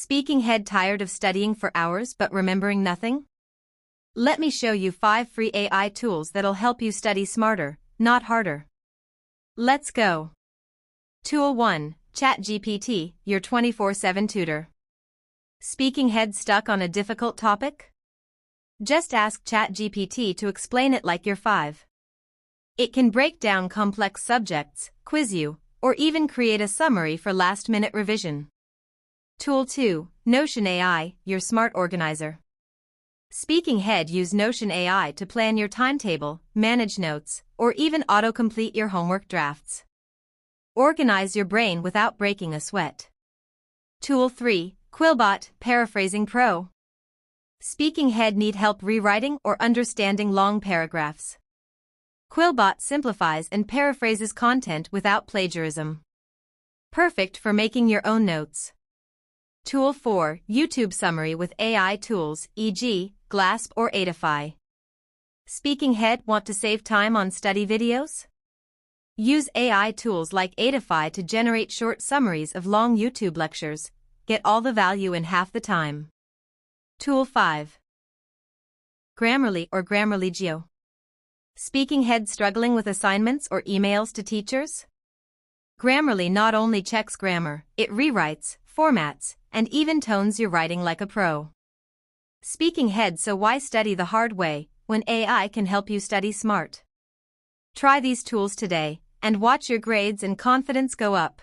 Speaking head tired of studying for hours but remembering nothing? Let me show you 5 free AI tools that'll help you study smarter, not harder. Let's go. Tool 1, ChatGPT, your 24/7 tutor. Speaking head stuck on a difficult topic? Just ask ChatGPT to explain it like you're 5. It can break down complex subjects, quiz you, or even create a summary for last-minute revision. Tool 2, Notion AI, your smart organizer. Speaking head use Notion AI to plan your timetable, manage notes, or even autocomplete your homework drafts. Organize your brain without breaking a sweat. Tool 3, QuillBot, Paraphrasing Pro. Speaking head need help rewriting or understanding long paragraphs. QuillBot simplifies and paraphrases content without plagiarism. Perfect for making your own notes. Tool 4, YouTube Summary with AI tools, e.g., Glasp or Eightify. Speaking head want to save time on study videos? Use AI tools like Eightify to generate short summaries of long YouTube lectures. Get all the value in half the time. Tool 5. Grammarly or GrammarlyGO. Speaking head struggling with assignments or emails to teachers? Grammarly not only checks grammar, it rewrites, formats, and even tones your writing like a pro. Speaking head, so why study the hard way when AI can help you study smart? Try these tools today and watch your grades and confidence go up.